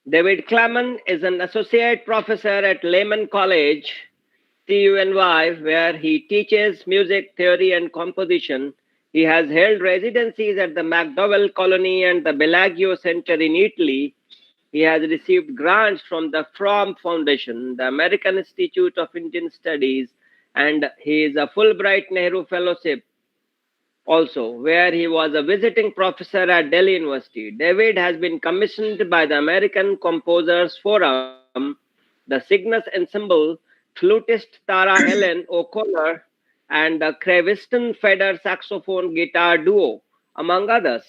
David Claman is an associate professor at Lehman College, TUNY, where he teaches music theory and composition. He has held residencies at the MacDowell Colony and the Bellagio Center in Italy. He has received grants from the Fromm Foundation, the American Institute of Indian Studies, and he is a Fulbright Nehru Fellowship also, where he was a visiting professor at Delhi University. David has been commissioned by the American Composers Forum, the Cygnus Ensemble, flutist Tara Helen O'Connor, and the Creviston Feder saxophone guitar duo, among others.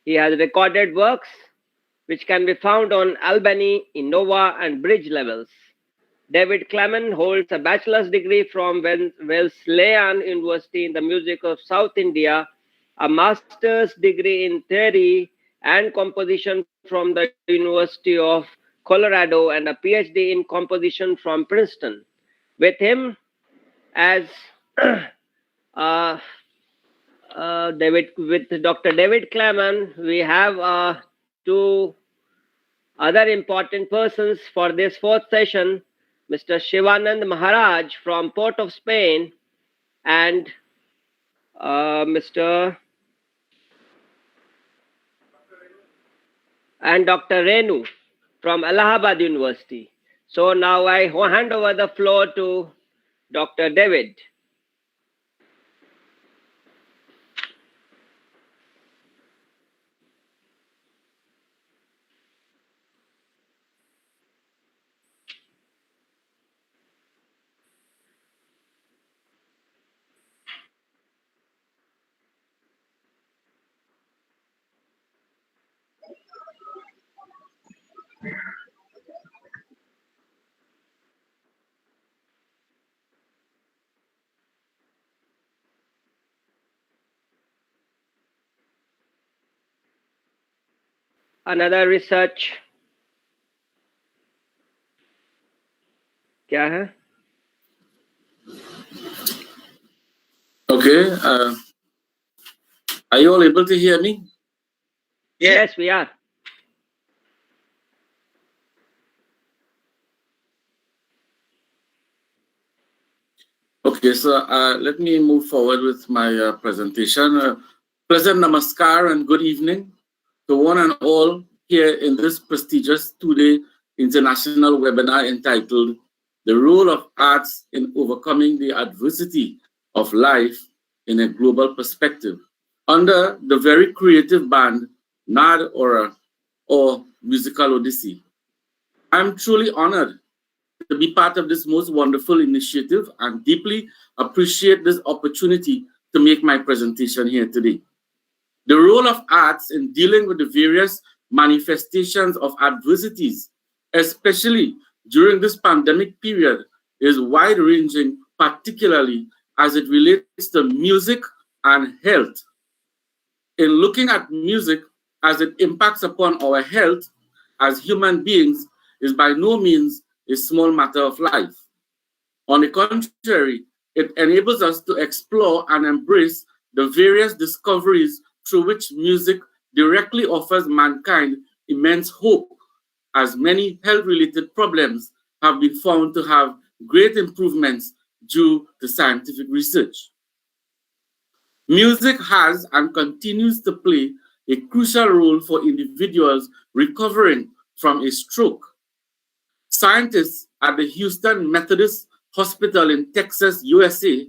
He has recorded works which can be found on Albany, Innova, and Bridge levels. David Claman holds a bachelor's degree from Wesleyan University in the music of South India, a master's degree in theory and composition from the University of Colorado, and a PhD in composition from Princeton. With him as uh, with Dr. David Claman, we have two other important persons for this fourth session, Mr. Shivannand Maharaj from Port of Spain and Mr. and Dr. Renu from Allahabad University. So now I hand over the floor to Dr. David. Another research क्या है? Okay. Are you all able to hear me? Yes, we are. Okay, so let me move forward with my presentation. Pleasant namaskar and good evening to one and all here in this prestigious two-day international webinar entitled The Role of Arts in Overcoming the Adversity of Life in a Global Perspective, under the very creative band NaadAura, or Musical Odyssey. I'm truly honored to be part of this most wonderful initiative and deeply appreciate this opportunity to make my presentation here today. The role of arts in dealing with the various manifestations of adversities, especially during this pandemic period, is wide-ranging, particularly as it relates to music and health. In looking at music as it impacts upon our health as human beings is by no means a small matter of life. On the contrary, it enables us to explore and embrace the various discoveries through which music directly offers mankind immense hope, as many health-related problems have been found to have great improvements due to scientific research. Music has and continues to play a crucial role for individuals recovering from a stroke. Scientists at the Houston Methodist Hospital in Texas, USA,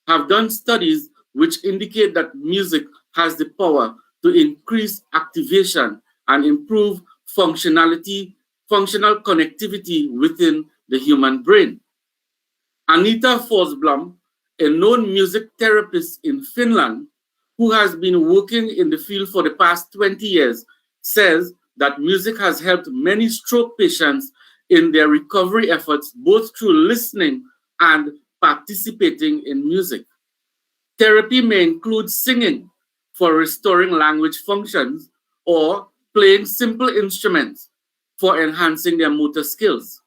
have done studies which indicate that music has the power to increase activation and improve functional connectivity within the human brain. Anita Forsblom, a known music therapist in Finland, who has been working in the field for the past 20 years, says that music has helped many stroke patients in their recovery efforts, both through listening and participating in music. Therapy may include singing for restoring language functions or playing simple instruments for enhancing their motor skills.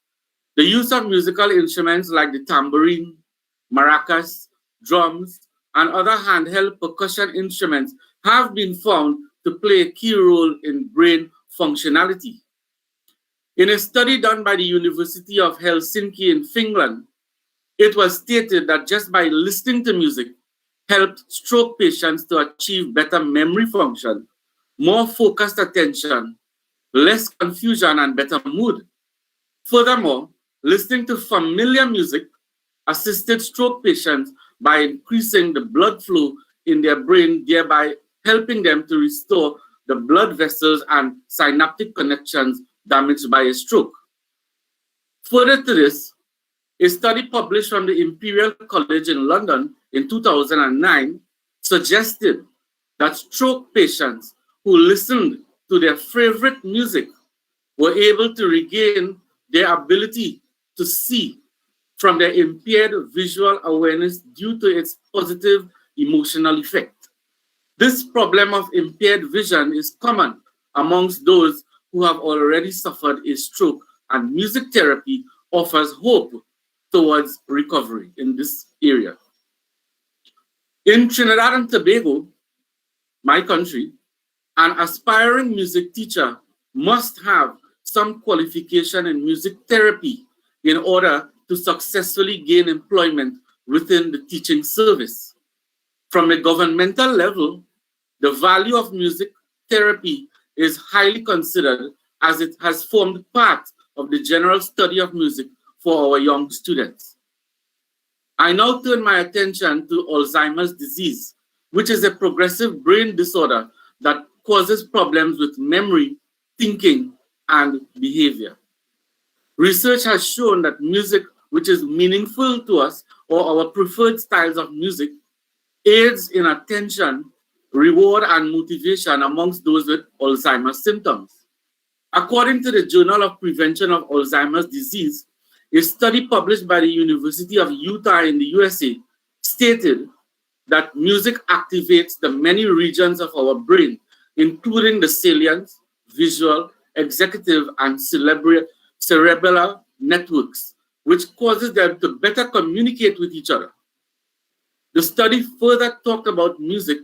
The use of musical instruments like the tambourine, maracas, drums, and other handheld percussion instruments have been found to play a key role in brain functionality. In a study done by the University of Helsinki in Finland, it was stated that just by listening to music helped stroke patients to achieve better memory function, more focused attention, less confusion, and better mood. Furthermore, listening to familiar music assisted stroke patients by increasing the blood flow in their brain, thereby helping them to restore the blood vessels and synaptic connections damaged by a stroke. Further to this, a study published from the Imperial College in London in 2009 suggested that stroke patients who listened to their favorite music were able to regain their ability to see from their impaired visual awareness due to its positive emotional effect. This problem of impaired vision is common amongst those who have already suffered a stroke, and music therapy offers hope towards recovery in this area. In Trinidad and Tobago, my country, an aspiring music teacher must have some qualification in music therapy in order to successfully gain employment within the teaching service. From a governmental level, the value of music therapy is highly considered as it has formed part of the general study of music for our young students. I now turn my attention to Alzheimer's disease, which is a progressive brain disorder that causes problems with memory, thinking, and behavior. Research has shown that music which is meaningful to us or our preferred styles of music aids in attention, reward, and motivation amongst those with Alzheimer's symptoms. According to the Journal of Prevention of Alzheimer's Disease, a study published by the University of Utah in the USA stated that music activates the many regions of our brain, including the salient, visual, executive, and cerebellar networks, which causes them to better communicate with each other. The study further talked about music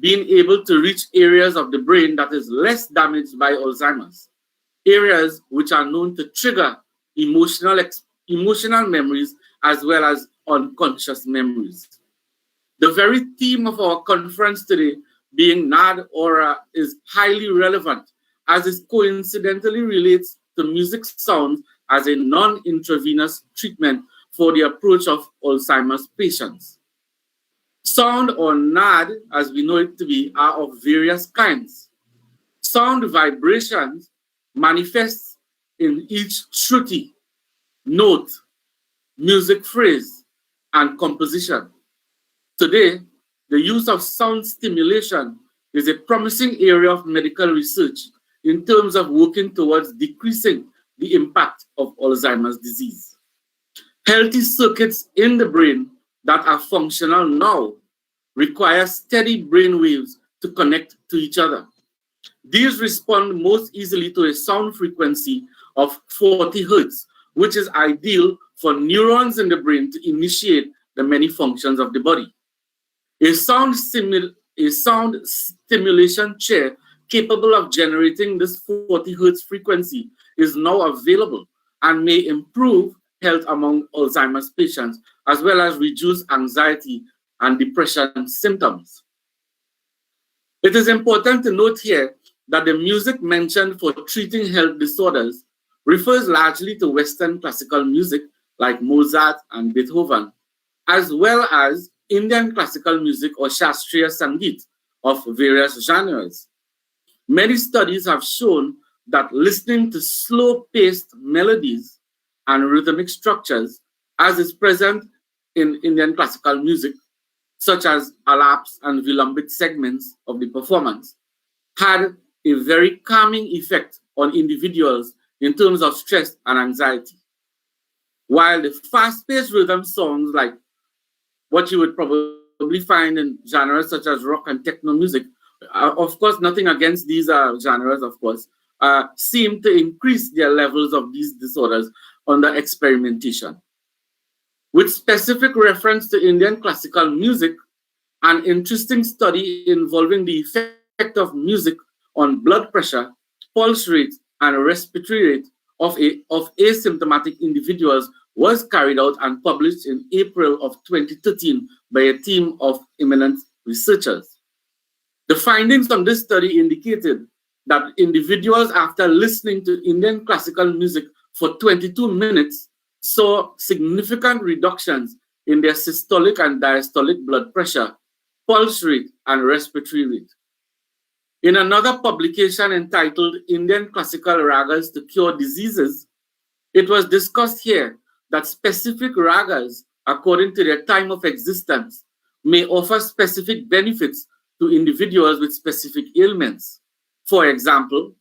being able to reach areas of the brain that is less damaged by Alzheimer's, areas which are known to trigger emotional memories as well as unconscious memories. The very theme of our conference today, being NaadAura, is highly relevant as it coincidentally relates to music sounds as a non-intravenous treatment for the approach of Alzheimer's patients. Sound, or naad, as we know it to be, are of various kinds. Sound vibrations manifest in each shruti, note, music phrase, and composition. Today, the use of sound stimulation is a promising area of medical research in terms of working towards decreasing the impact of Alzheimer's disease. Healthy circuits in the brain that are functional now require steady brain waves to connect to each other. These respond most easily to a sound frequency of 40 Hz, which is ideal for neurons in the brain to initiate the many functions of the body. A sound stimulation chair capable of generating this 40 Hz frequency is now available and may improve health among Alzheimer's patients, as well as reduce anxiety and depression symptoms. It is important to note here that the music mentioned for treating health disorders refers largely to Western classical music like Mozart and Beethoven, as well as Indian classical music or Shastriya Sangeet of various genres. Many studies have shown that listening to slow-paced melodies and rhythmic structures, as is present in Indian classical music, such as alaps and vilambit segments of the performance, had a very calming effect on individuals in terms of stress and anxiety. While the fast-paced rhythm songs, like what you would probably find in genres such as rock and techno music, of course, nothing against these genres, of course, seem to increase their levels of these disorders under experimentation. With specific reference to Indian classical music, an interesting study involving the effect of music on blood pressure, pulse rate, and respiratory rate of asymptomatic individuals was carried out and published in April of 2013 by a team of eminent researchers. The findings from this study indicated that individuals, after listening to Indian classical music for 22 minutes, saw significant reductions in their systolic and diastolic blood pressure, pulse rate, and respiratory rate. In another publication entitled Indian Classical Ragas to Cure Diseases, it was discussed here that specific ragas, according to their time of existence, may offer specific benefits to individuals with specific ailments. For example,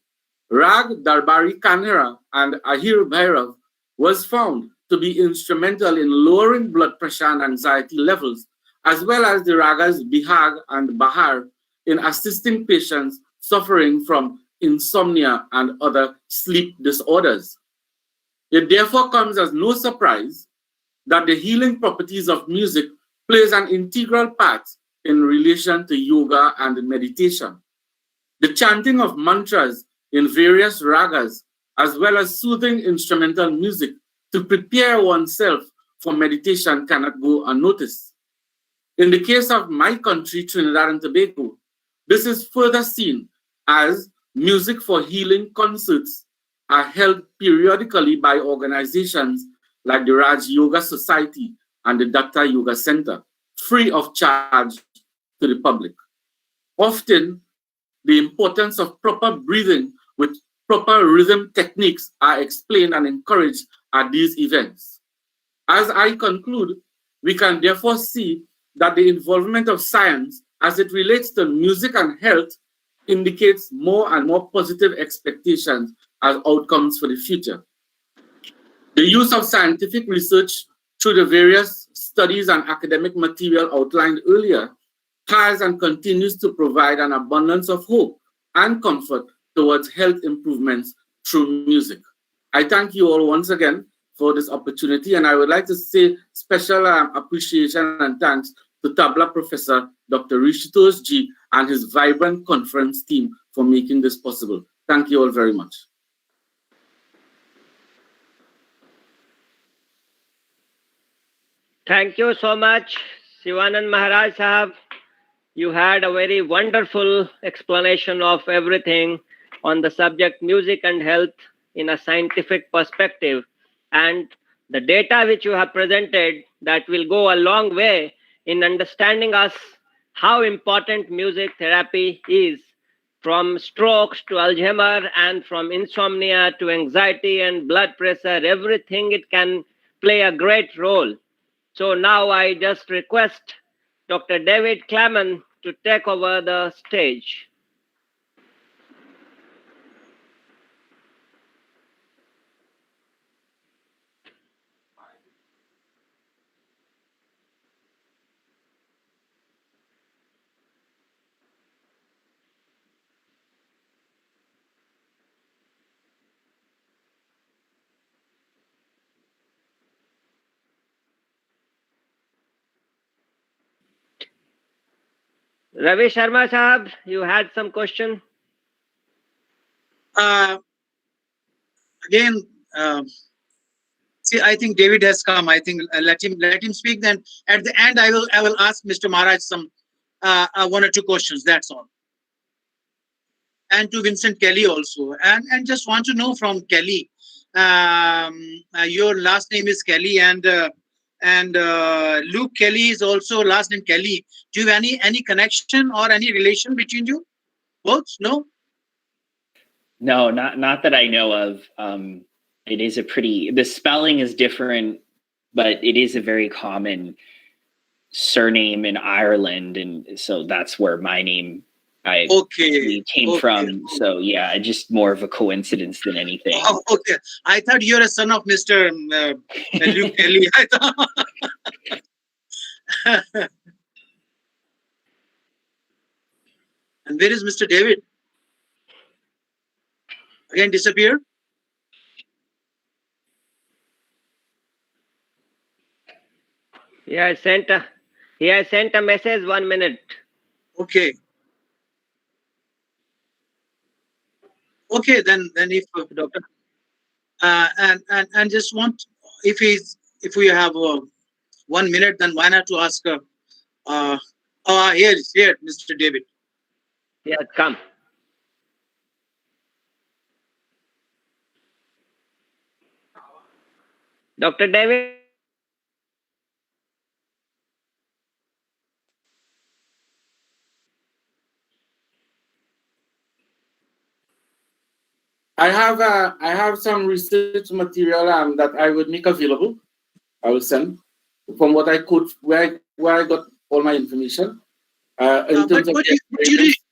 Rag Darbari Kanera and Ahir Bhairav was found to be instrumental in lowering blood pressure and anxiety levels, as well as the ragas Bihag and Bahar in assisting patients suffering from insomnia and other sleep disorders. It therefore comes as no surprise that the healing properties of music plays an integral part in relation to yoga and meditation. The chanting of mantras in various ragas, as well as soothing instrumental music to prepare oneself for meditation, cannot go unnoticed. In the case of my country, Trinidad and Tobago, this is further seen as music for healing concerts are held periodically by organizations like the Raj Yoga Society and the Datta Yoga Center, free of charge to the public. Often, the importance of proper breathing with proper rhythm techniques are explained and encouraged at these events. As I conclude, we can therefore see that the involvement of science as it relates to music and health indicates more and more positive expectations as outcomes for the future. The use of scientific research through the various studies and academic material outlined earlier has and continues to provide an abundance of hope and comfort towards health improvements through music. I thank you all once again for this opportunity, and I would like to say special appreciation and thanks to Tabla Professor Dr. Rishitosh G and his vibrant conference team for making this possible. Thank you all very much. Thank you so much, Shivannand Maharaj Sahab. You had a very wonderful explanation of everything on the subject music and health in a scientific perspective. And the data which you have presented, that will go a long way in understanding us how important music therapy is, from strokes to Alzheimer and from insomnia to anxiety and blood pressure, everything it can play a great role. So now I just request Dr. David Claman to take over the stage. Ravi Sharma Sahab, you had some question? Again, see, I think David has come. I think let him speak. Then at the end, I will ask Mr. Maharaj some one or two questions. That's all. And to Vincent Kelley also. And just want to know from Kelley, your last name is Kelley, and Luke Kelley is also last name Kelley. Do you have any connection or any relation between you both? No. No, not that I know of. It is the spelling is different, but it is a very common surname in Ireland, and so that's where my name came from. So yeah, just more of a coincidence than anything. Oh, okay. I thought you're a son of Mr. Luke Kelley. I thought. And where is Mr. David? Again disappeared? He has sent a message. 1 minute. Okay. Okay, then if Doctor. And just want, if we have 1 minute, then why not to ask? Here, Mr. David. Yeah, come. Dr. David. I have some research material that I would make available. I will send from what I could, where I got all my information. In terms of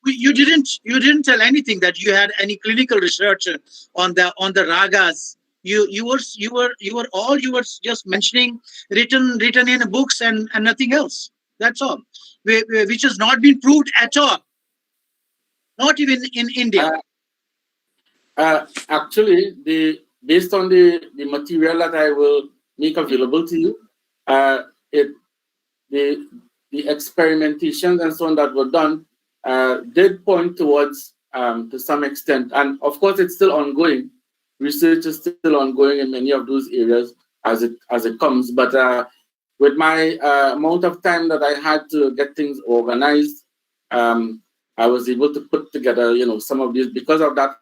you didn't tell anything that you had any clinical research on the ragas. You were just mentioning written in books and nothing else. That's all, which has not been proved at all. Not even in India. Actually, based on the material that I will make available to you, the experimentations and so on that were done did point towards, to some extent, and of course it's still ongoing. Research is still ongoing in many of those areas as it comes. But with my amount of time that I had to get things organized, I was able to put together, some of these, because of that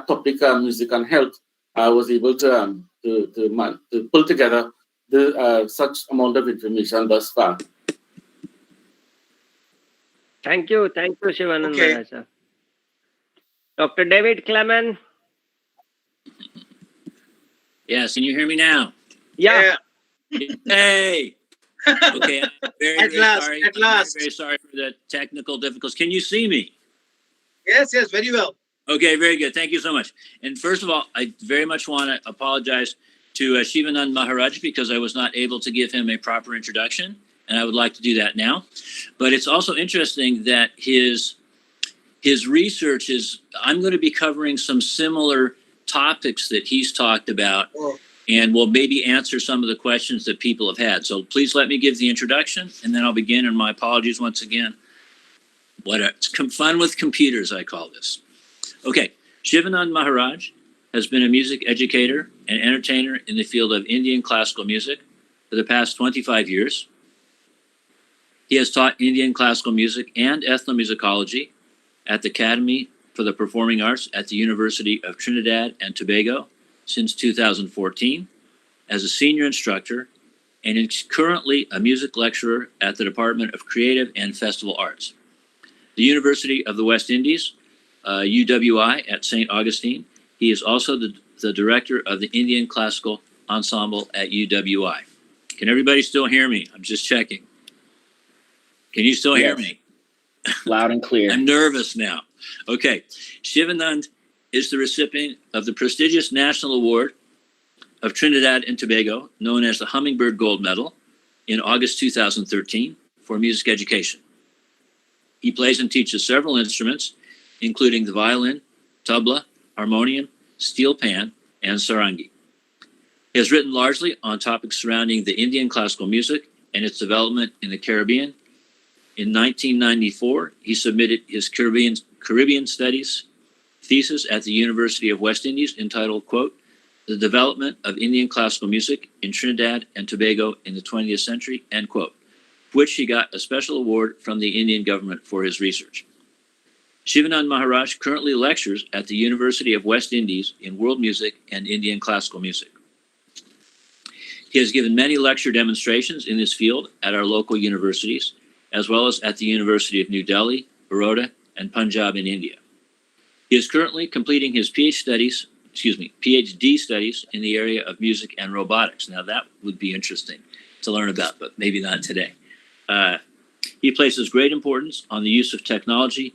topic, music and health. I was able to pull together such amount of information thus far. Thank you, Shivannand. Okay. Dr. David Claman. Yes, can you hear me now? Yeah. Hey. Okay. I'm very sorry. At last. Very sorry for the technical difficulties. Can you see me? Yes, very well. Okay, very good. Thank you so much. And first of all, I very much want to apologize to Shivannand Maharaj because I was not able to give him a proper introduction, and I would like to do that now. But it's also interesting that his research is, I'm going to be covering some similar topics that he's talked about, and we'll maybe answer some of the questions that people have had. So please let me give the introduction, and then I'll begin, and my apologies once again. It's fun with computers, I call this. Okay, Shivannand Maharaj has been a music educator and entertainer in the field of Indian classical music for the past 25 years. He has taught Indian classical music and ethnomusicology at the Academy for the Performing Arts at the University of Trinidad and Tobago since 2014 as a senior instructor, and is currently a music lecturer at the Department of Creative and Festival Arts. The University of the West Indies, UWI at St. Augustine. He is also the director of the Indian Classical Ensemble at UWI. Can everybody still hear me? I'm just checking. Can you still hear me? Loud and clear. I'm nervous now. Okay. Shivannand is the recipient of the prestigious National Award of Trinidad and Tobago, known as the Hummingbird Gold Medal, in August 2013 for music education. He plays and teaches several instruments, including the violin, tabla, harmonium, steel pan, and sarangi. He has written largely on topics surrounding the Indian classical music and its development in the Caribbean. In 1994, he submitted his Caribbean Studies thesis at the University of West Indies entitled, quote, The Development of Indian Classical Music in Trinidad and Tobago in the 20th Century, end quote, for which he got a special award from the Indian government for his research. Shivannand Maharaj currently lectures at the University of West Indies in world music and Indian classical music. He has given many lecture demonstrations in this field at our local universities, as well as at the University of New Delhi, Baroda, and Punjab in India. He is currently completing his PhD studies in the area of music and robotics. Now that would be interesting to learn about, but maybe not today. He places great importance on the use of technology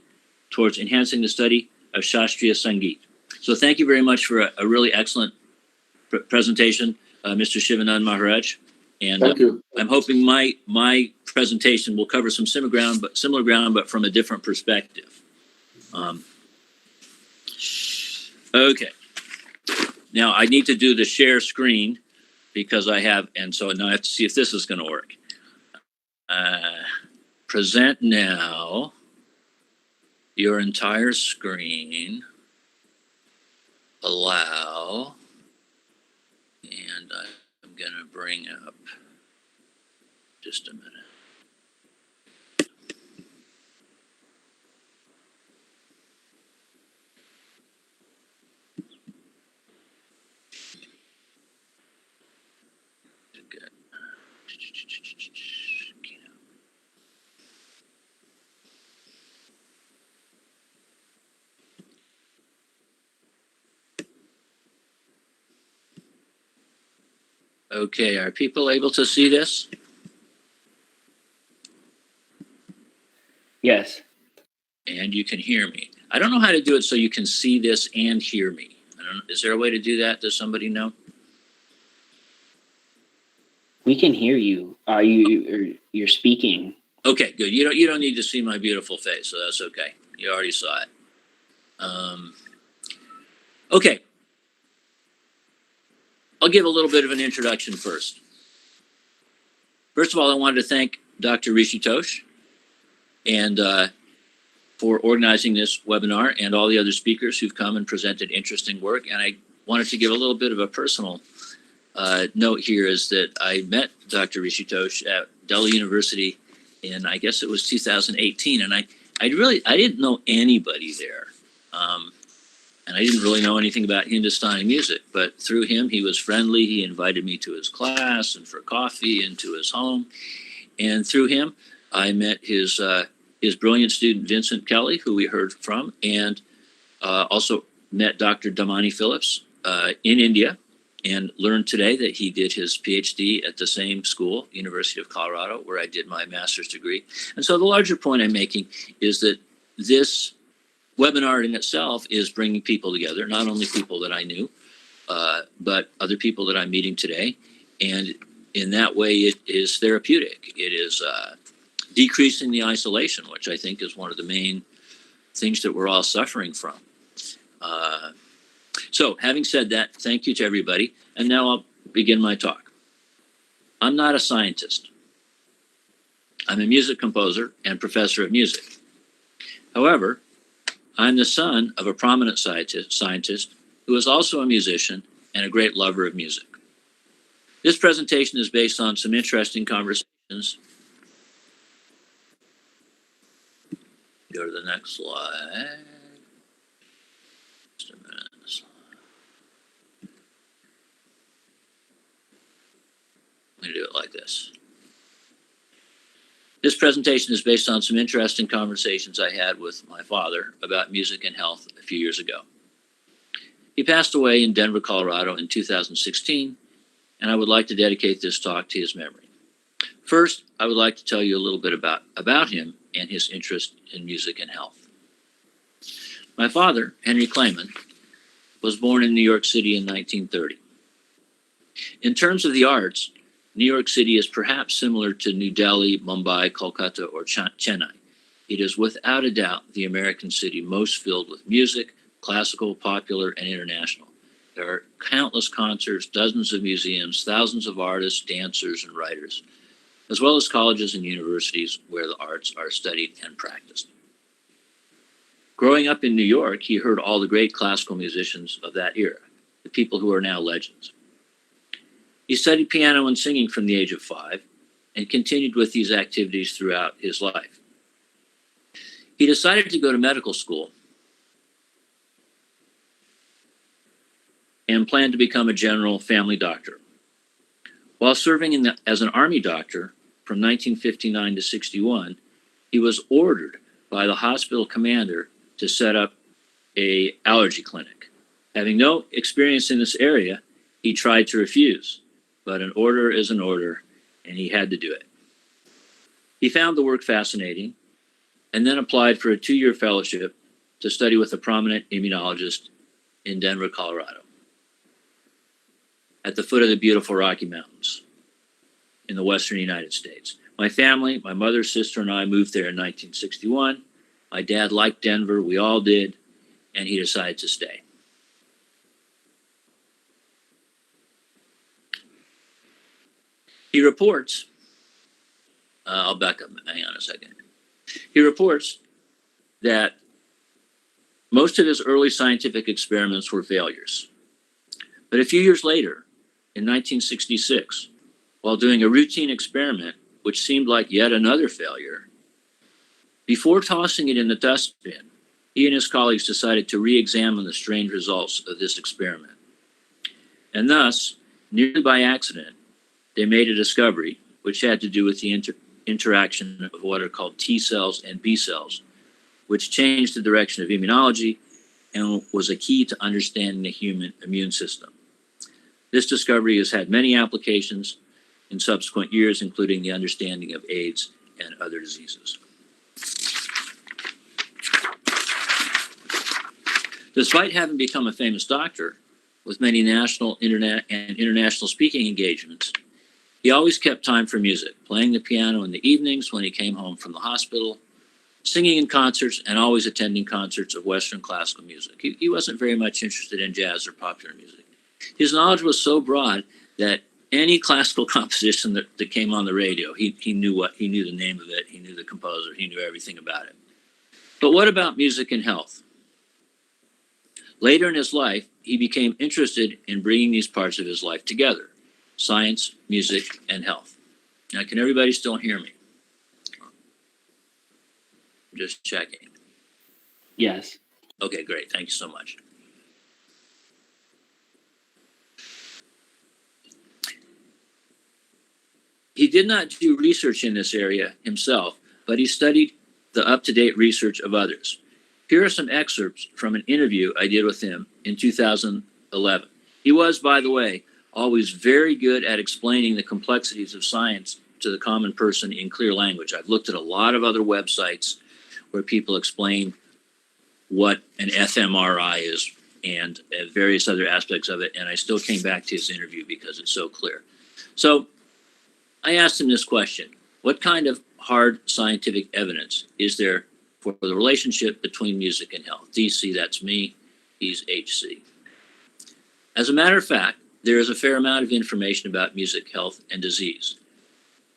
towards enhancing the study of Shastriya Sangeet. So thank you very much for a really excellent presentation, Mr. Shivannand Maharaj. And Thank you. I'm hoping my presentation will cover some similar ground, but from a different perspective. Okay. Now I need to do the share screen because so now I have to see if this is going to work. Present now your entire screen. Allow. And I'm going to bring up just a minute. Okay, are people able to see this? Yes. And you can hear me. I don't know how to do it so you can see this and hear me. Is there a way to do that? Does somebody know? We can hear you. You're speaking. Okay, good. You don't need to see my beautiful face, so that's okay. You already saw it. Okay. I'll give a little bit of an introduction first. First of all, I wanted to thank Dr. Rishitosh and for organizing this webinar and all the other speakers who've come and presented interesting work. And I wanted to give a little bit of a personal note here is that I met Dr. Rishitosh at Delhi University in, I guess it was 2018. And I didn't know anybody there. And I didn't really know anything about Hindustani music, but through him, he was friendly. He invited me to his class and for coffee and to his home. And through him, I met his brilliant student, Vincent Kelley, who we heard from, and also met Dr. Damani Phillips in India, and learned today that he did his PhD at the same school, University of Colorado, where I did my master's degree. And so the larger point I'm making is that this webinar in itself is bringing people together, not only people that I knew, but other people that I'm meeting today. And in that way, it is therapeutic. It is decreasing the isolation, which I think is one of the main things that we're all suffering from. So having said that, thank you to everybody. And now I'll begin my talk. I'm not a scientist. I'm a music composer and professor of music. However, I'm the son of a prominent scientist who is also a musician and a great lover of music. This presentation is based on some interesting conversations. Go to the next slide. Just a minute. I'm going to do it like this. This presentation is based on some interesting conversations I had with my father about music and health a few years ago. He passed away in Denver, Colorado in 2016, and I would like to dedicate this talk to his memory. First, I would like to tell you a little bit about him and his interest in music and health. My father, Henry Claman, was born in New York City in 1930. In terms of the arts, New York City is perhaps similar to New Delhi, Mumbai, Kolkata, or Chennai. It is without a doubt the American city most filled with music, classical, popular, and international. There are countless concerts, dozens of museums, thousands of artists, dancers, and writers, as well as colleges and universities where the arts are studied and practiced. Growing up in New York, he heard all the great classical musicians of that era, the people who are now legends. He studied piano and singing from the age of 5 and continued with these activities throughout his life. He decided to go to medical school and planned to become a general family doctor. While serving as an army doctor from 1959 to 61, he was ordered by the hospital commander to set up an allergy clinic. Having no experience in this area, he tried to refuse, but an order is an order, and he had to do it. He found the work fascinating and then applied for a 2-year fellowship to study with a prominent immunologist in Denver, Colorado, at the foot of the beautiful Rocky Mountains in the western United States. My family, my mother, sister, and I moved there in 1961. My dad liked Denver, we all did, and he decided to stay. He reports, I'll back up, hang on a second. He reports that most of his early scientific experiments were failures. But a few years later, in 1966 while doing a routine experiment, which seemed like yet another failure. Before tossing it in the dustbin, he and his colleagues decided to re-examine the strange results of this experiment. And thus, nearly by accident, they made a discovery which had to do with the interaction of what are called T cells and B cells, which changed the direction of immunology and was a key to understanding the human immune system. This discovery has had many applications in subsequent years, including the understanding of AIDS and other diseases. Despite having become a famous doctor with many national, internet, and international speaking engagements, he always kept time for music, playing the piano in the evenings when he came home from the hospital, singing in concerts, and always attending concerts of Western classical music. He wasn't very much interested in jazz or popular music. His knowledge was so broad that any classical composition that came on the radio, he knew the name of it, he knew the composer, he knew everything about it. But what about music and health? Later in his life, he became interested in bringing these parts of his life together: science, music, and health. Now, can everybody still hear me? Just checking. Yes. Okay, great. Thank you so much. He did not do research in this area himself, but he studied the up-to-date research of others. Here are some excerpts from an interview I did with him in 2011. He was, by the way, always very good at explaining the complexities of science to the common person in clear language. I've looked at a lot of other websites where people explain what an fMRI is and various other aspects of it, and I still came back to his interview because it's so clear. So I asked him this question: what kind of hard scientific evidence is there for the relationship between music and health? DC, that's me, he's HC. As a matter of fact, there is a fair amount of information about music, health, and disease.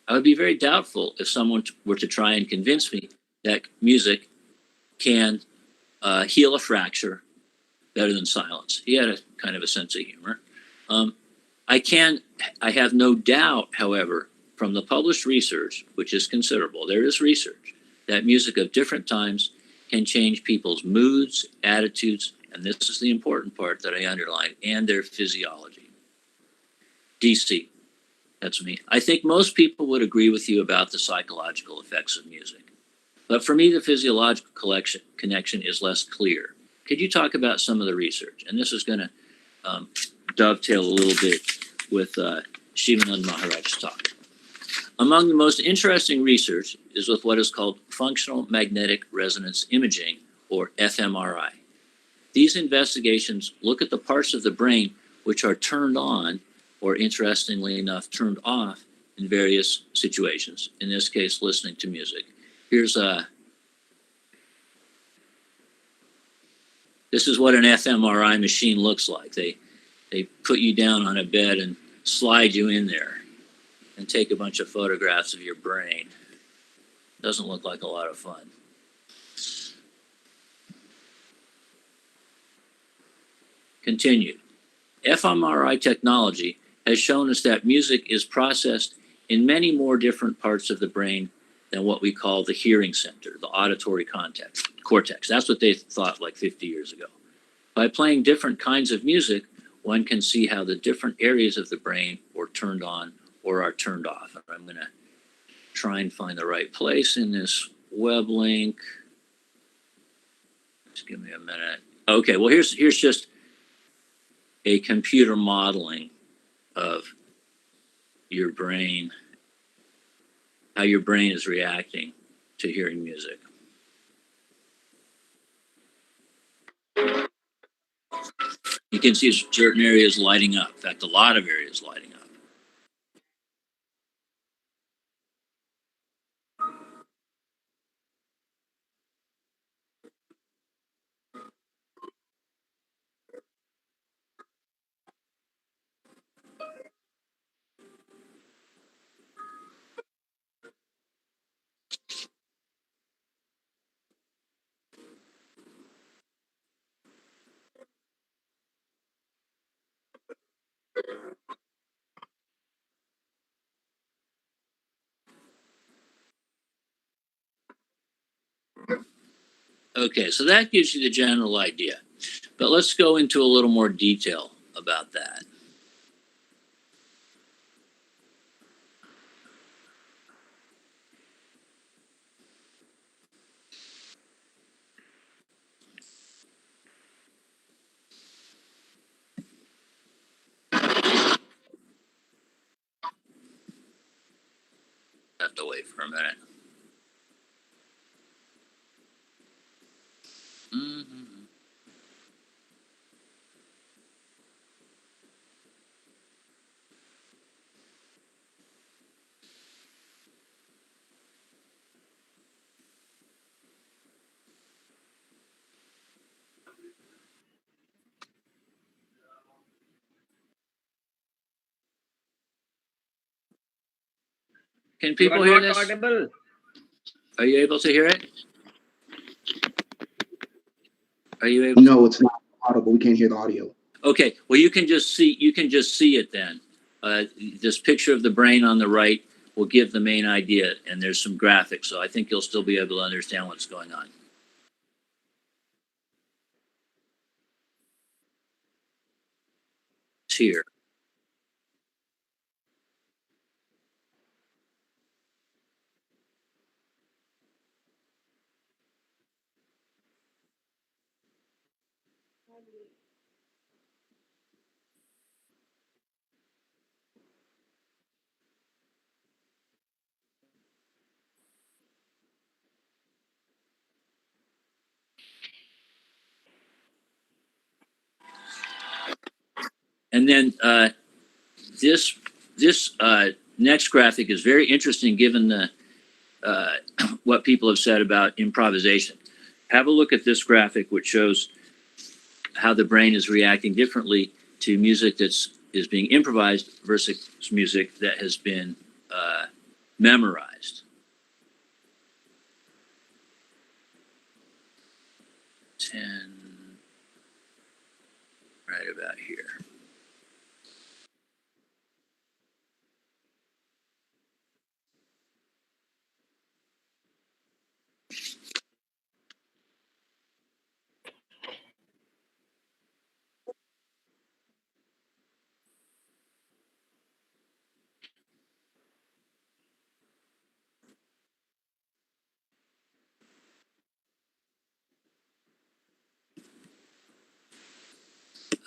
I would be very doubtful if someone were to try and convince me that music can heal a fracture better than silence. He had a kind of a sense of humor. I have no doubt, however, from the published research, which is considerable, there is research, that music of different times can change people's moods, attitudes, and this is the important part that I underline, and their physiology. DC, that's me. I think most people would agree with you about the psychological effects of music. But for me, the physiological connection is less clear. Could you talk about some of the research? And this is going to dovetail a little bit with Shivannand Maharaj's talk. Among the most interesting research is with what is called functional magnetic resonance imaging, or fMRI. These investigations look at the parts of the brain which are turned on, or interestingly enough, turned off in various situations, in this case, listening to music. This is what an fMRI machine looks like. They put you down on a bed and slide you in there and take a bunch of photographs of your brain. Doesn't look like a lot of fun. Continued. fMRI technology has shown us that music is processed in many more different parts of the brain than what we call the hearing center, the auditory cortex. That's what they thought like 50 years ago. By playing different kinds of music, one can see how the different areas of the brain were turned on or are turned off. I'm going to try and find the right place in this web link. Just give me a minute. Okay, well, here's just a computer modeling of your brain, how your brain is reacting to hearing music. You can see certain areas lighting up. In fact, a lot of areas lighting up. Okay, so that gives you the general idea. But let's go into a little more detail about that. Have to wait for a minute. Can people hear this? Audible. Are you able to hear it? Are you able? No, it's not audible. We can't hear the audio. Okay, well, you can just see it then. This picture of the brain on the right will give the main idea, and there's some graphics, so I think you'll still be able to understand what's going on. It's here. And then this next graphic is very interesting given the what people have said about improvisation. Have a look at this graphic, which shows how the brain is reacting differently to music is being improvised versus music that has been memorized. 10, right about here.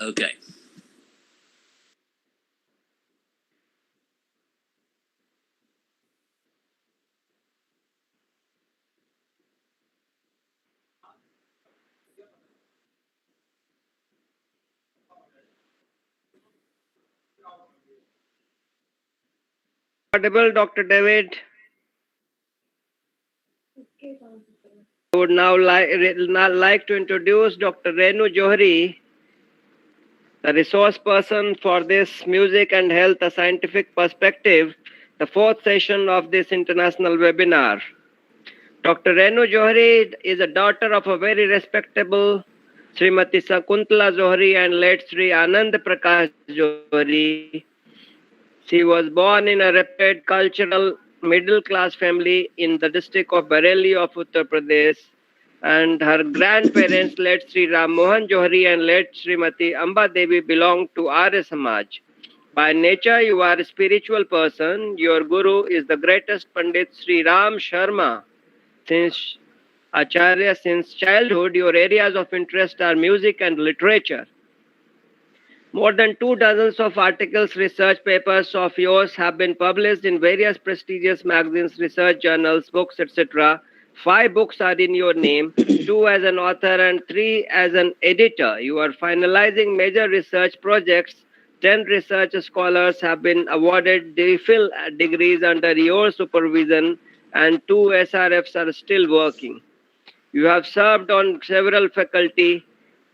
Okay. Audible, Dr. David. I would now like to introduce Dr. Renu Johri, the resource person for this Music and Health, a Scientific Perspective, the fourth session of this international webinar. Dr. Renu Johri is a daughter of a very respectable Srimati Sakuntala Johri and late Sri Anand Prakash Johri. She was born in a reputed cultural middle-class family in the district of Bareilly of Uttar Pradesh, and her grandparents, late Sri Ram Mohan Johri and late Srimati Amba Devi, belonged to Arya Samaj. By nature, you are a spiritual person. Your guru is the greatest Pandit Sri Ram Sharma. Since Acharya, since childhood, your areas of interest are music and literature. More than 24 of articles, research papers of yours have been published in various prestigious magazines, research journals, books, etc. 5 books are in your name, 2 as an author and 3 as an editor. You are finalizing major research projects. 10 research scholars have been awarded DPhil degrees under your supervision, and 2 SRFs are still working. You have served on several faculty,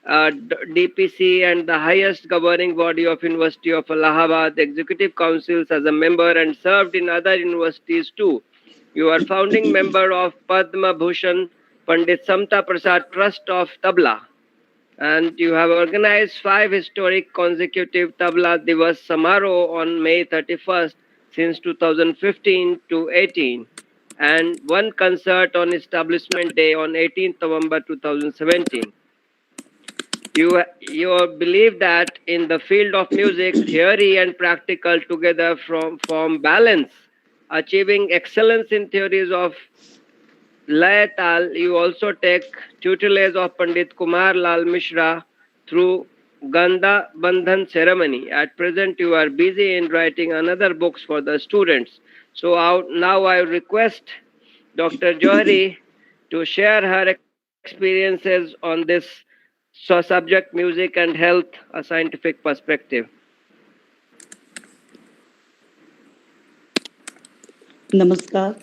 DPC and the highest governing body of University of Allahabad, executive councils as a member, and served in other universities too. You are founding member of Padma Bhushan Pandit Samta Prasad Trust of Tabla, and you have organized 5 historic consecutive Tabla Divas Samaro on May 31st since 2015 to 18. and one concert on Establishment Day on 18th November 2017. You believe that in the field of music, theory and practical together form balance, achieving excellence in theories of Lay Tal. You also take tutelage of Pandit Kumar Lal Mishra through Ganda Bandhan ceremony. At present, you are busy in writing another books for the students. So now I request Dr. Johri to share her experiences on this subject, music and health, a scientific perspective. Namaskar.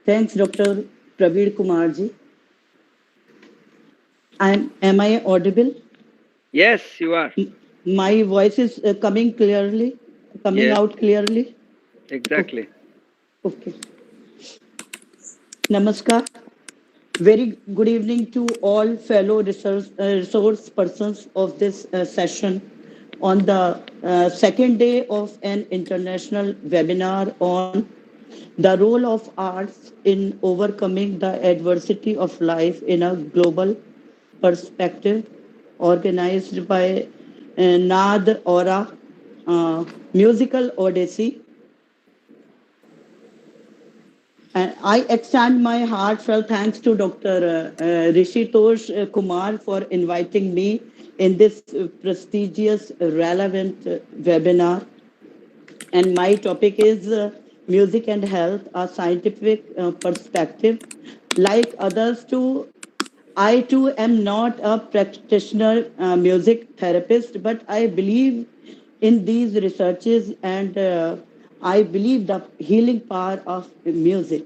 Thanks, Dr. Praveen Kumar ji. Am I audible? Yes, you are. My voice is coming Yes. out clearly. Exactly. Okay. Namaskar. Very good evening to all fellow resource persons of this session on the second day of an international webinar on the role of arts in overcoming the adversity of life in a global perspective, organized by NaadAura Musical Odyssey. And I extend my heartfelt thanks to Dr. Rishitosh Kumar for inviting me in this prestigious, relevant webinar. And my topic is music and health, a scientific perspective. Like others too, I too am not a practitioner music therapist, but I believe in these researches and I believe the healing power of music.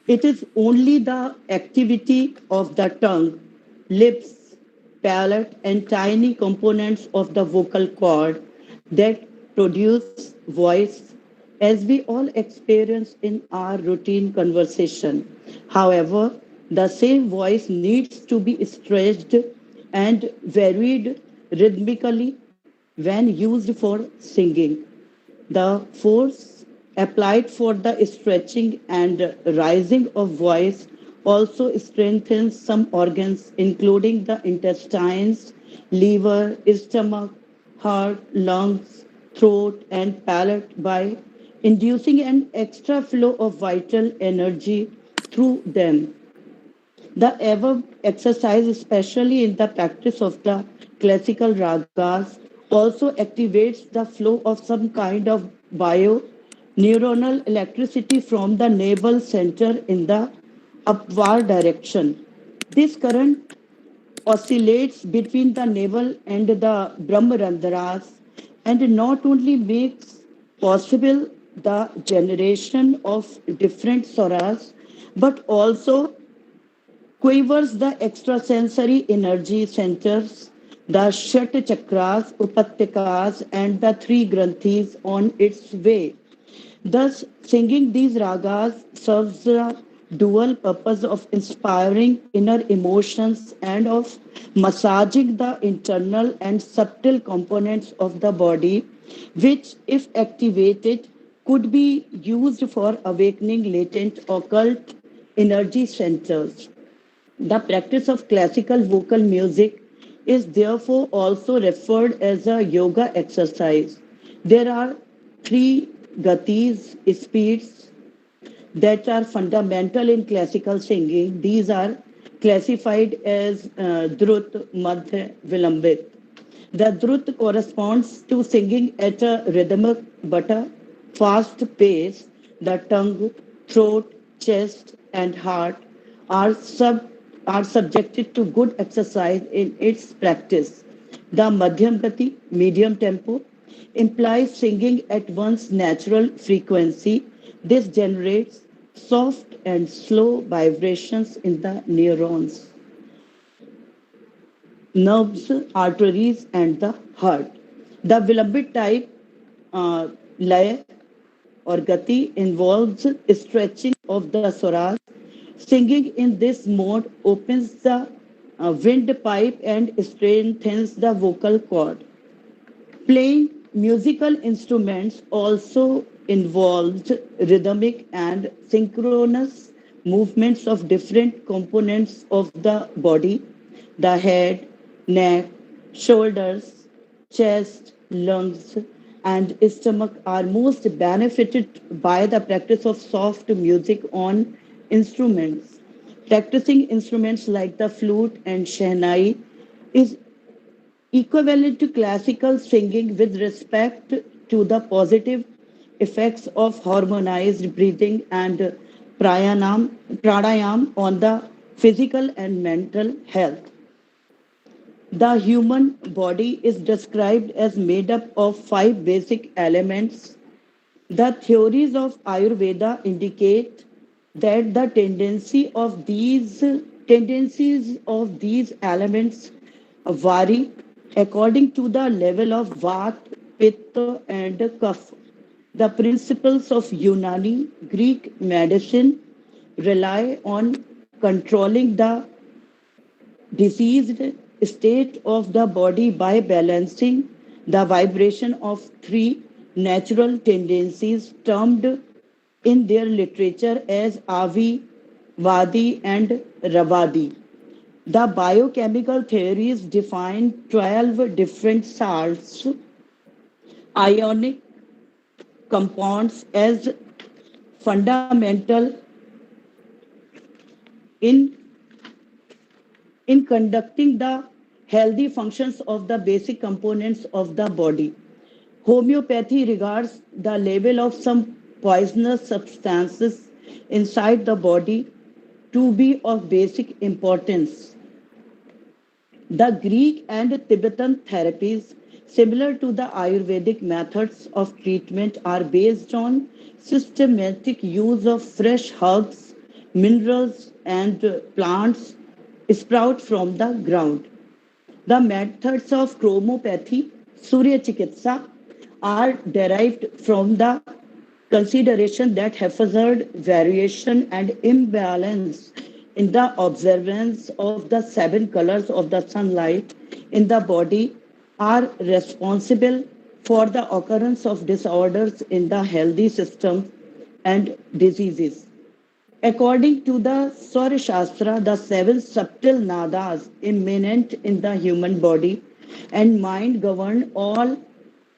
It is only the activity of the tongue, lips, palate, and tiny components of the vocal cord that produce voice, as we all experience in our routine conversation. However, the same voice needs to be stretched and varied rhythmically when used for singing. The force applied for the stretching and rising of voice also strengthens some organs, including the intestines, liver, stomach, heart, lungs, throat, and palate by inducing an extra flow of vital energy through them. The above exercise, especially in the practice of the classical ragas, also activates the flow of some kind of bio neuronal electricity from the navel center in the upward direction. This current oscillates between the navel and the Brahmarandharas and not only makes possible the generation of different swaras but also quivers the extrasensory energy centers, the Shat Chakras, Upattikas, and the three Granthis on its way. Thus, singing these ragas serves the dual purpose of inspiring inner emotions and of massaging the internal and subtle components of the body, which, if activated, could be used for awakening latent occult energy centers. The practice of classical vocal music is therefore also referred as a yoga exercise. There are three gatis, speeds, that are fundamental in classical singing. These are classified as Drut, Madhya, Vilambit. The Drut corresponds to singing at a rhythmic but a fast pace. The tongue, throat, chest, and heart are are subjected to good exercise in its practice. The Madhyam Gati, medium tempo, implies singing at one's natural frequency. This generates soft and slow vibrations in the neurons, nerves, arteries, and the heart. The Vilambit type lay or gati involves stretching of the swaras. Singing in this mode opens the windpipe and strengthens the vocal cord. Playing Musical instruments also involved rhythmic and synchronous movements of different components of the body, the head, neck, shoulders, chest, lungs, and stomach are most benefited by the practice of soft music on instruments. Practicing instruments like the flute and shehnai is equivalent to classical singing with respect to the positive effects of harmonized breathing and pranayam on the physical and mental health. The human body is described as made up of five basic elements. The theories of Ayurveda indicate that the tendencies of these elements vary according to the level of Vata, Pitta, and Kapha. The principles of Unani Greek medicine rely on controlling the diseased state of the body by balancing the vibration of three natural tendencies termed in their literature as Avi, Vadi, and Ravadi. The biochemical theories define 12 different salts, ionic compounds as fundamental in, in conducting the healthy functions of the basic components of the body. Homeopathy regards the level of some poisonous substances inside the body to be of basic importance. The Greek and Tibetan therapies, similar to the Ayurvedic methods of treatment, are based on systematic use of fresh herbs, minerals, and plants sprout from the ground. The methods of chromopathy, Surya Chikitsa, are derived from the consideration that haphazard variation and imbalance in the observance of the seven colors of the sunlight in the body are responsible for the occurrence of disorders in the healthy system and diseases. According to the Swarya Shastra, the seven subtle nadas immanent in the human body and mind govern all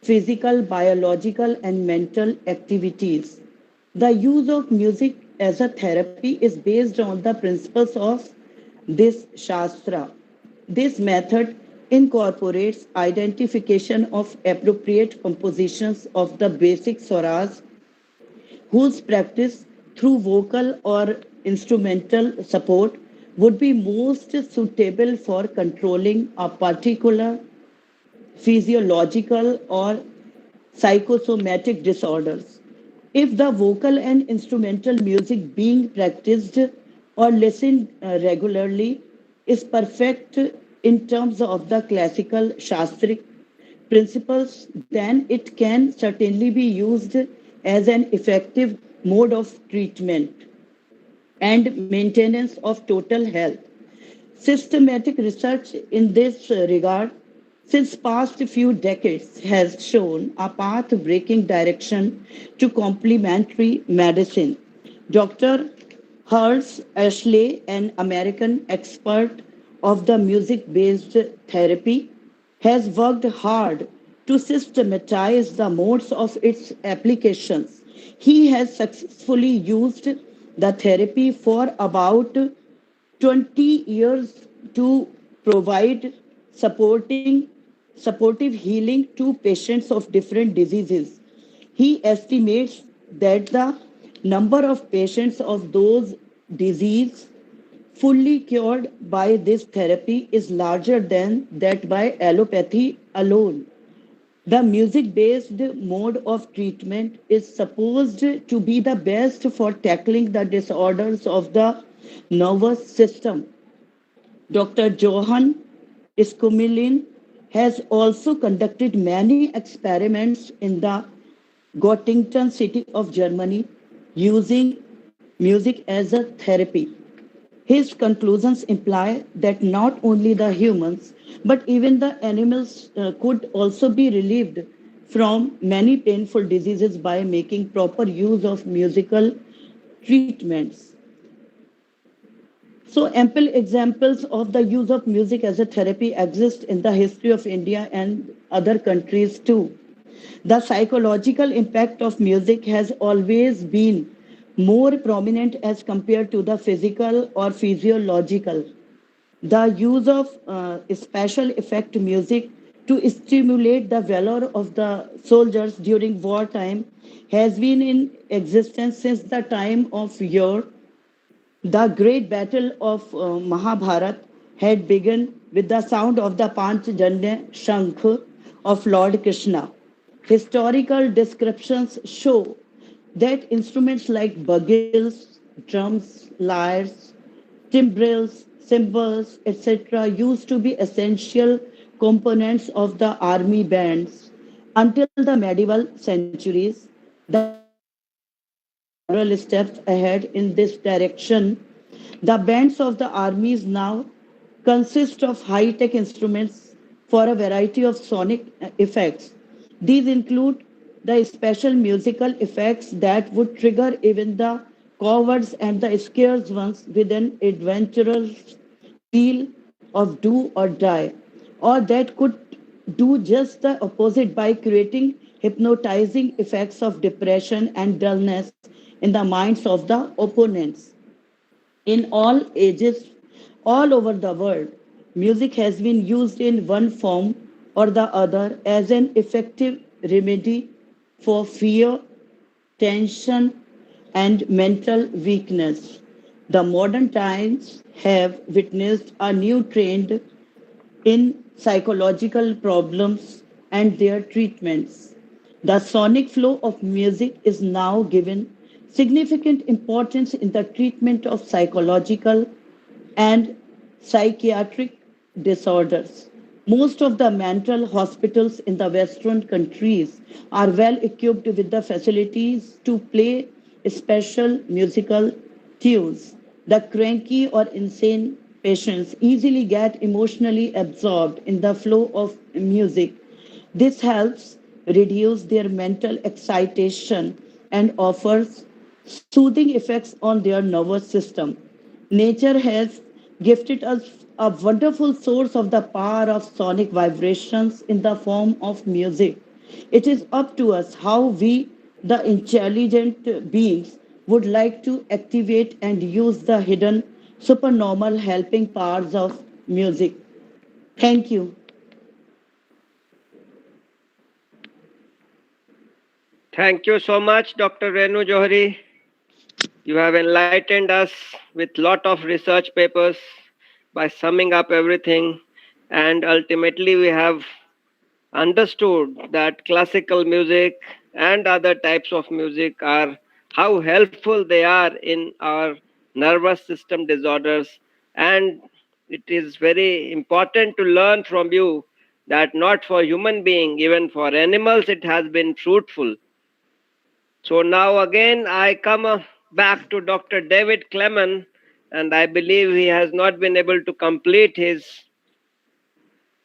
physical, biological, and mental activities. The use of music as a therapy is based on the principles of this Shastra. This method incorporates identification of appropriate compositions of the basic swaras whose practice through vocal or instrumental support would be most suitable for controlling a particular physiological or psychosomatic disorders. If the vocal and instrumental music being practiced or listened regularly is perfect in terms of the classical Shastric principles, then it can certainly be used as an effective mode of treatment and maintenance of total health. Systematic research in this regard since past few decades has shown a path-breaking direction to complementary medicine. Dr. Hers Ashley, an American expert of the music-based therapy, has worked hard to systematize the modes of its applications. He has successfully used the therapy for about 20 years to provide supporting supportive healing to patients of different diseases. He estimates that the number of patients of those diseases fully cured by this therapy is larger than that by allopathy alone. The music based mode of treatment is supposed to be the best for tackling the disorders of the nervous system. Dr. Johann Iskumilin has also conducted many experiments in the Göttingen city of Germany using music as a therapy. His conclusions imply that not only the humans but even the animals could also be relieved from many painful diseases by making proper use of musical treatments. So ample examples of the use of music as a therapy exist in the history of India and other countries too. The psychological impact of music has always been more prominent as compared to the physical or physiological. The use of special effect music to stimulate the valor of the soldiers during wartime has been in existence since the time of yore. The great battle of Mahabharat had begun with the sound of the Panchjanya Shankh of Lord Krishna. Historical descriptions show that instruments like bugles, drums, lyres, timbrels, cymbals, etc., used to be essential components of the army bands. Until the medieval centuries, the modern era took several steps ahead in this direction. The bands of the armies now consist of high tech instruments for a variety of sonic effects. These include the special musical effects that would trigger even the cowards and the scarce ones with an adventurous feel of do or die, or that could do just the opposite by creating hypnotizing effects of depression and dullness in the minds of the opponents. In all ages, all over the world, music has been used in one form or the other as an effective remedy for fear, tension, and mental weakness. The modern times have witnessed a new trend in psychological problems and their treatments. The sonic flow of music is now given significant importance in the treatment of psychological and psychiatric disorders. Most of the mental hospitals in the Western countries are well equipped with the facilities to play special musical tunes. The cranky or insane patients easily get emotionally absorbed in the flow of music. This helps reduce their mental excitation and offers soothing effects on their nervous system. Nature has gifted us a wonderful source of the power of sonic vibrations in the form of music. It is up to us how we, the intelligent beings, would like to activate and use the hidden supernormal helping powers of music. Thank you. Thank you so much, Dr. Renu Johri. You have enlightened us with lot of research papers by summing up everything, and ultimately we have understood that classical music and other types of music are how helpful they are in our nervous system disorders. And it is very important to learn from you that not for human being, even for animals it has been fruitful. So now again I come back to Dr. David Claman, and I believe he has not been able to complete his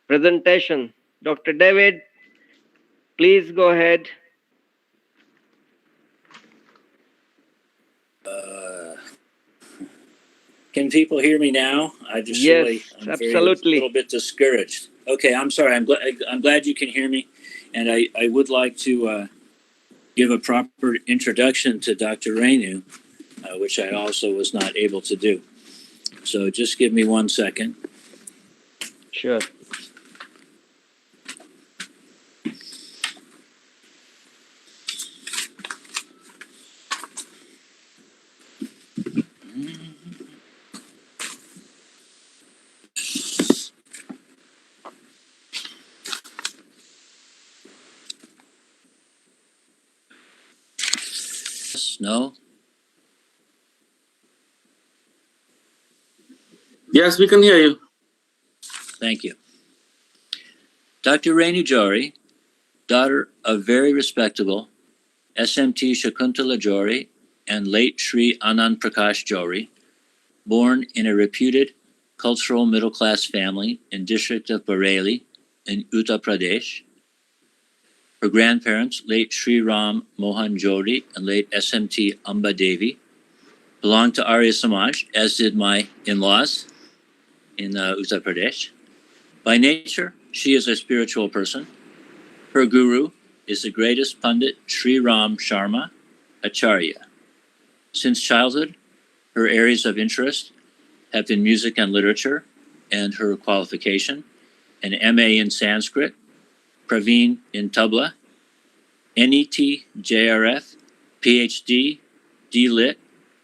presentation. Dr. David, please go ahead. Can people hear me now? I just Yes, I'm absolutely. a little bit discouraged. Okay, I'm sorry. I'm glad you can hear me, and I would like to give a proper introduction to Dr. Renu, which I also was not able to do. So just give me 1 second. Sure. No? Yes, we can hear you. Thank you. Dr. Renu Johri, daughter of very respectable SMT Shakuntala Johri and late Sri Anand Prakash Johri, born in a reputed cultural middle-class family in district of Bareilly in Uttar Pradesh, Her grandparents, late Sri Ram Mohan Johri and late SMT Amba Devi, belonged to Arya Samaj, as did my in-laws in Uttar Pradesh. By nature, she is a spiritual person. Her guru is the greatest Pandit Sri Ram Sharma Acharya. Since childhood, her areas of interest have been music and literature, and her qualification, an MA in Sanskrit, Praveen in Tabla, NET, JRF, PhD, D.Lit,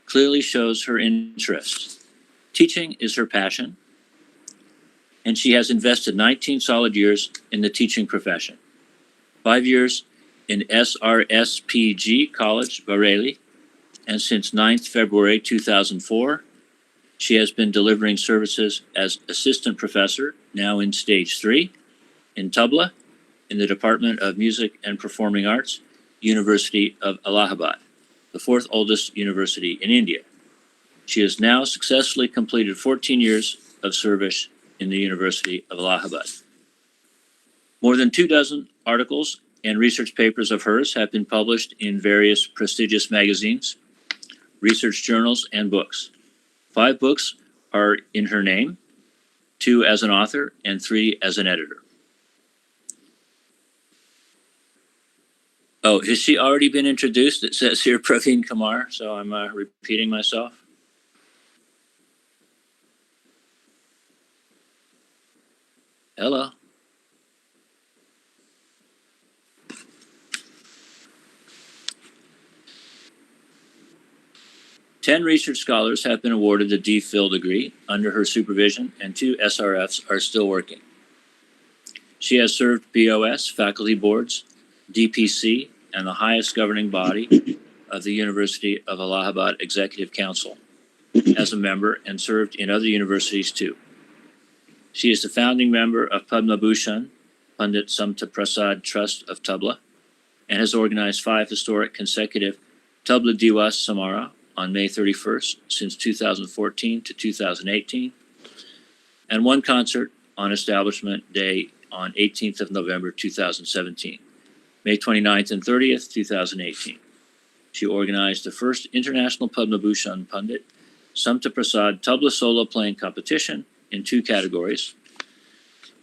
clearly shows her interest. Teaching is her passion, and she has invested 19 solid years in the teaching profession. 5 years in SRSPG College, Bareilly, and since 9th February 2004, she has been delivering services as assistant professor, now in stage 3, in Tabla, in the Department of Music and Performing Arts, University of Allahabad, the 4th oldest university in India. She has now successfully completed 14 years of service in the University of Allahabad. More than 24 articles and research papers of hers have been published in various prestigious magazines, research journals, and books. 5 books are in her name, 2 as an author and 3 as an editor. Oh, has she already been introduced? It says here Praveen Kumar, so I'm repeating myself. Hello. Ten research scholars have been awarded the D.Phil degree under her supervision, and 2 SRFs are still working. She has served BOS, faculty boards, DPC, and the highest governing body of the University of Allahabad Executive Council as a member, and served in other universities too. She is the founding member of Padma Bhushan Pandit Samta Prasad Trust of Tabla, and has organized 5 historic consecutive Tabla Diwas Samara on May 31st since 2014 to 2018, and 1 concert on Establishment Day on 18th of November 2017, May 29th and 30th, 2018. She organized the first International Padma Bhushan Pandit Samta Prasad Tabla Solo Playing Competition in 2 categories,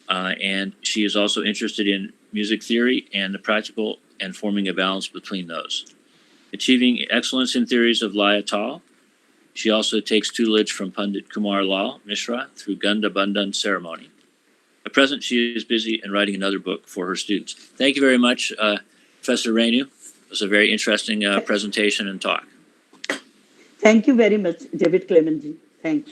and she is also interested in music theory and the practical and forming a balance between those. Achieving excellence in theories of Laya Tal, she also takes tutelage from Pandit Kumar Lal Mishra through Ganda Bandhan ceremony. At present, she is busy in writing another book for her students. Thank you very much, Professor Renu. It was a very interesting presentation and talk. Thank you very much, David Claman. Thanks.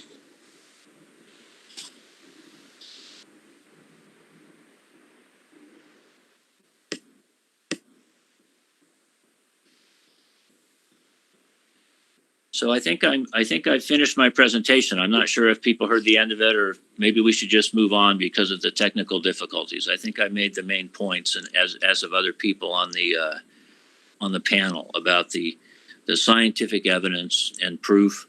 So I think I've finished my presentation. I'm not sure if people heard the end of it, or maybe we should just move on because of the technical difficulties. I think I made the main points, and as of other people on the panel, about the scientific evidence and proof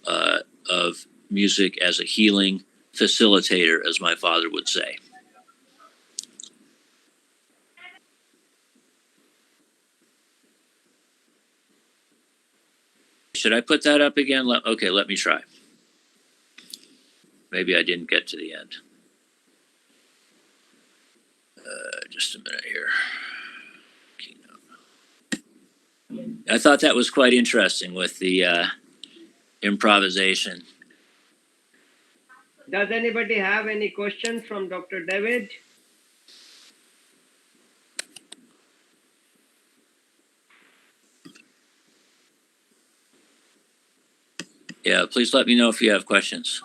of music as a healing facilitator, as my father would say. Should I put that up again? Okay, let me try. Maybe I didn't get to the end. Just a minute here. Keynote. I thought that was quite interesting with the improvisation. Does anybody have any questions from Dr. David? Yeah, please let me know if you have questions.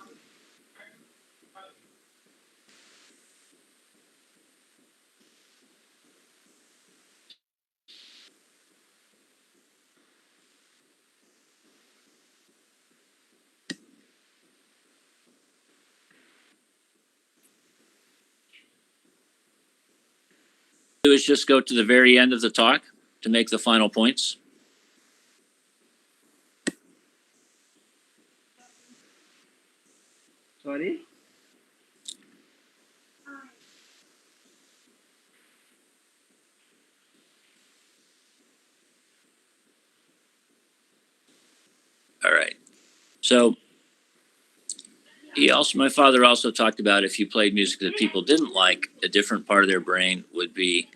Do is just go to the very end of the talk to make the final points. Sorry? So my father also talked about if you played music that people didn't like, a different part of their brain would be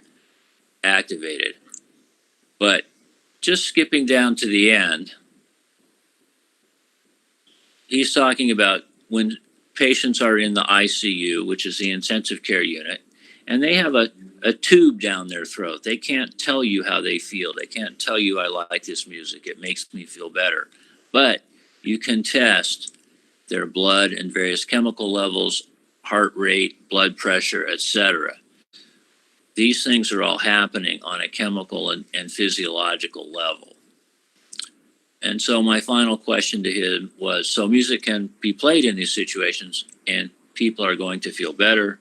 activated. But just skipping down to the end, he's talking about when patients are in the ICU, which is the intensive care unit, and they have a tube down their throat. They can't tell you how they feel. They can't tell you, I like this music, it makes me feel better. But you can test their blood and various chemical levels, heart rate, blood pressure, etc. These things are all happening on a chemical and physiological level. And so my final question to him was, so music can be played in these situations and people are going to feel better?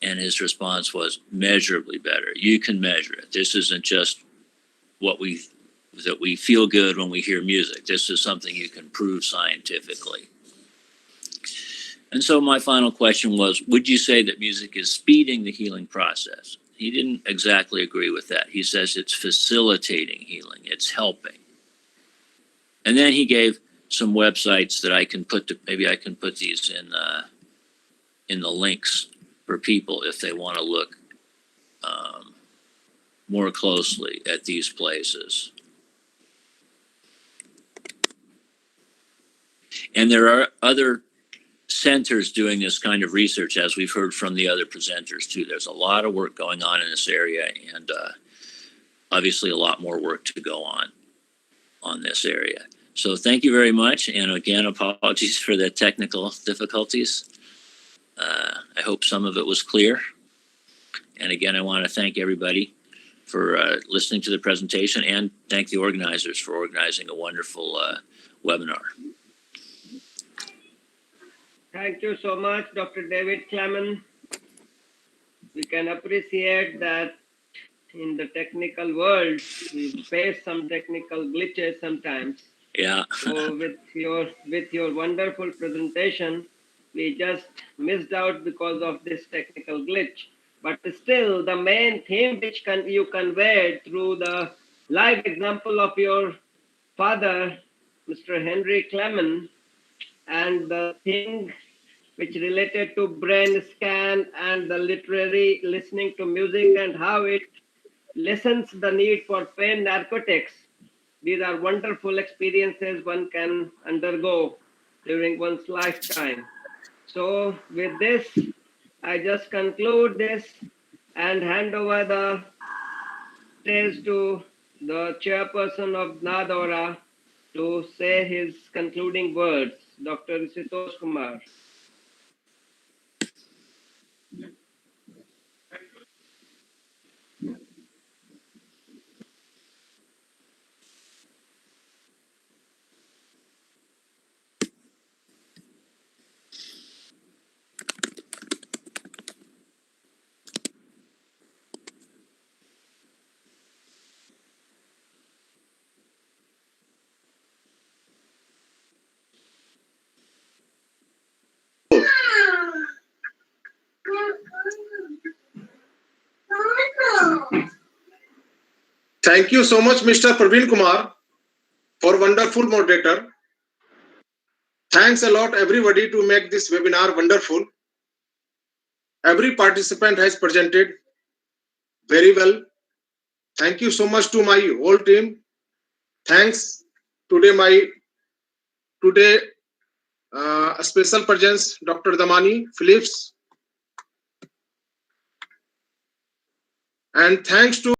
And his response was, measurably better. You can measure it. This isn't just that we feel good when we hear music. This is something you can prove scientifically. And so my final question was, would you say that music is speeding the healing process? He didn't exactly agree with that. He says it's facilitating healing. It's helping. And then he gave some websites that I can maybe I can put these in the links for people if they want to look more closely at these places. And there are other centers doing this kind of research, as we've heard from the other presenters too. There's a lot of work going on in this area, and obviously a lot more work to go on this area. So thank you very much, and again, apologies for the technical difficulties. I hope some of it was clear. And again, I want to thank everybody for listening to the presentation, and thank the organizers for organizing a wonderful webinar. Thank you so much, Dr. David Claman. We can appreciate that in the technical world, we face some technical glitches sometimes. Yeah. So with your wonderful presentation, we just missed out because of this technical glitch. But still, the main theme which you conveyed through the live example of your father, Mr. Henry Claman, and the thing which related to brain scan and the literary listening to music and how it lessens the need for pain narcotics. These are wonderful experiences one can undergo during one's lifetime. So with this, I just conclude this and hand over the stage to the chairperson of NaadAura to say his concluding words, Dr. Rishitosh Kumar. Thank you so much, Mr. Praveen Kumar, for wonderful moderator. Thanks a lot, everybody, to make this webinar wonderful. Every participant has presented very well. Thank you so much to my whole team. Thanks today a special presence, Dr. Damani Phillips. And thanks to